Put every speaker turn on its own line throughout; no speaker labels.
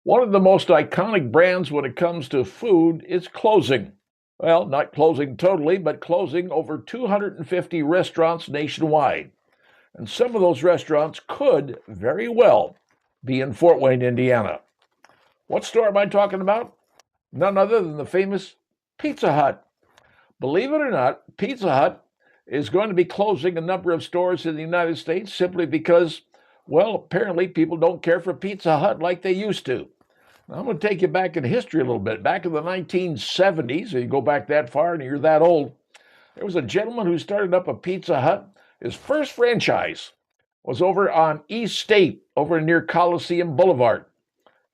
One of the most iconic brands when it comes to food is closing. Well, not closing totally, but closing over 250 restaurants nationwide. And some of those restaurants could very well be in Fort Wayne, Indiana. What store am I talking about? None other than the famous Pizza Hut. Believe it or not, Pizza Hut is going to be closing a number of stores in the United States simply because, well, apparently people don't care for Pizza Hut like they used to. Now, I'm going to take you back in history a little bit. Back in the 1970s, you go back that far and you're that old, there was a gentleman who started up a Pizza Hut. His first franchise was over on East State, over near Coliseum Boulevard.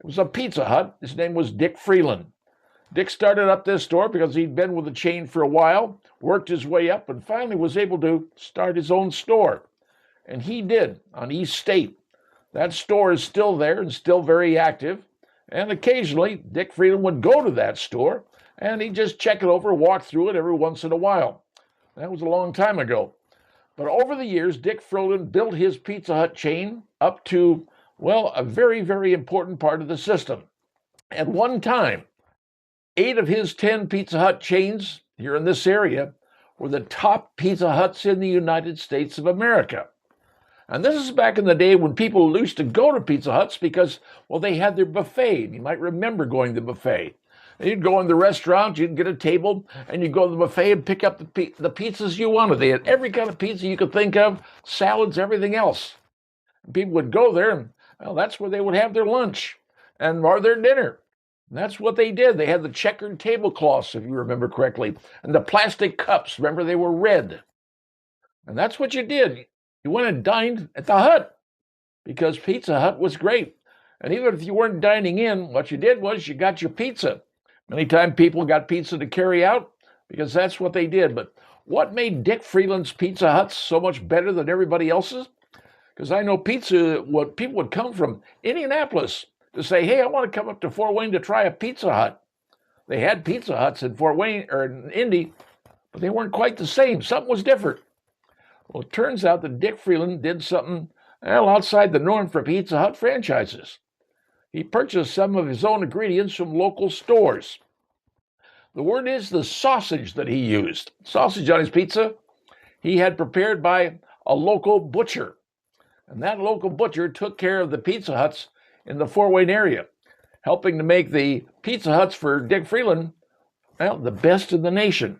It was a Pizza Hut. His name was Dick Freeland. Dick started up this store because he'd been with the chain for a while, worked his way up, and finally was able to start his own store. And he did on East State. That store is still there and still very active. And occasionally, Dick Freeland would go to that store and he'd just check it over, walk through it every once in a while. That was a long time ago. But over the years, Dick Freeland built his Pizza Hut chain up to, well, a very, very important part of the system. At one time, 8 of his 10 Pizza Hut chains here in this area were the top Pizza Huts in the United States of America. And this is back in the day when people used to go to Pizza Huts because, well, they had their buffet. You might remember going to the buffet. And you'd go in the restaurant, you'd get a table, and you'd go to the buffet and pick up the pizzas you wanted. They had every kind of pizza you could think of, salads, everything else. And people would go there, and well, that's where they would have their lunch or their dinner. And that's what they did. They had the checkered tablecloths, if you remember correctly, and the plastic cups. Remember, they were red. And that's what you did. You went and dined at the Hut because Pizza Hut was great. And even if you weren't dining in, what you did was you got your pizza. Many times people got pizza to carry out because that's what they did. But what made Dick Freeland's Pizza Huts so much better than everybody else's? Because I know people would come from Indianapolis to say, hey, I want to come up to Fort Wayne to try a Pizza Hut. They had Pizza Huts in Fort Wayne or in Indy, but they weren't quite the same. Something was different. Well, it turns out that Dick Freeland did something outside the norm for Pizza Hut franchises. He purchased some of his own ingredients from local stores. The word is the sausage that he used. Sausage on his pizza, he had prepared by a local butcher. And that local butcher took care of the Pizza Huts in the Fort Wayne area, helping to make the Pizza Huts for Dick Freeland, well, the best in the nation.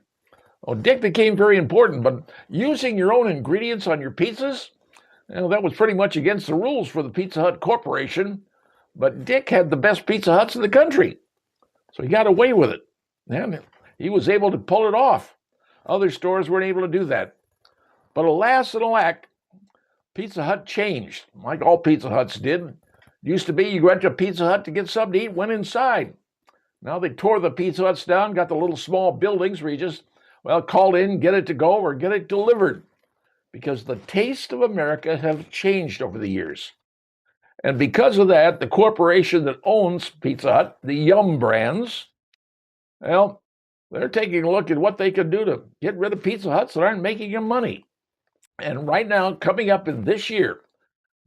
Well, Dick became very important, but using your own ingredients on your pizzas, well, that was pretty much against the rules for the Pizza Hut Corporation. But Dick had the best Pizza Huts in the country, so he got away with it. And he was able to pull it off. Other stores weren't able to do that. But alas and alack, Pizza Hut changed, like all Pizza Huts did. It used to be you went to a Pizza Hut to get something to eat, went inside. Now they tore the Pizza Huts down, got the little small buildings where you just, well, call in, get it to go, or get it delivered. Because the taste of America have changed over the years. And because of that, the corporation that owns Pizza Hut, the Yum Brands, well, they're taking a look at what they can do to get rid of Pizza Huts that aren't making them money. And right now, coming up in this year,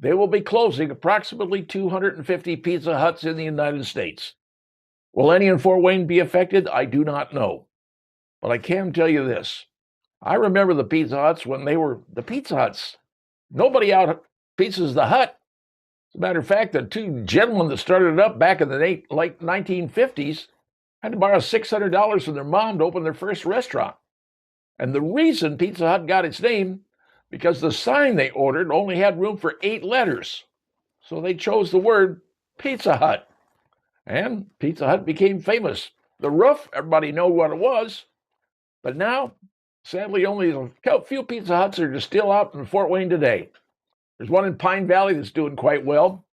they will be closing approximately 250 Pizza Huts in the United States. Will any in Fort Wayne be affected? I do not know. But I can tell you this. I remember the Pizza Huts when they were the Pizza Huts. Nobody out pizzas the Hut. As a matter of fact, the 2 gentlemen that started it up back in the late 1950s had to borrow $600 from their mom to open their first restaurant. And the reason Pizza Hut got its name, because the sign they ordered only had room for 8 letters. So they chose the word Pizza Hut. And Pizza Hut became famous. The roof, everybody knew what it was. But now, sadly, only a few Pizza Huts are still out in Fort Wayne today. There's one in Pine Valley that's doing quite well,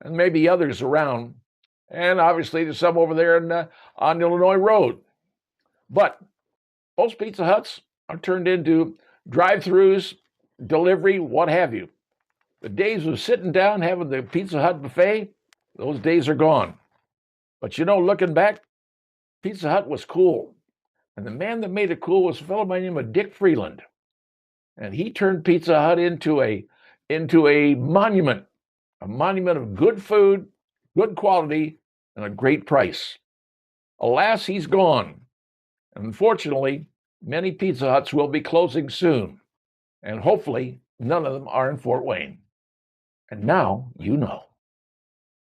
and maybe others around. And obviously, there's some over there on Illinois Road. But most Pizza Huts are turned into drive-thrus, delivery, what have you. The days of sitting down having the Pizza Hut buffet, those days are gone. But you know, looking back, Pizza Hut was cool. And the man that made it cool was a fellow by the name of Dick Freeland. And he turned Pizza Hut into a monument of good food, good quality, and a great price. Alas, he's gone. Unfortunately, many Pizza Huts will be closing soon, and hopefully none of them are in Fort Wayne. And now you know.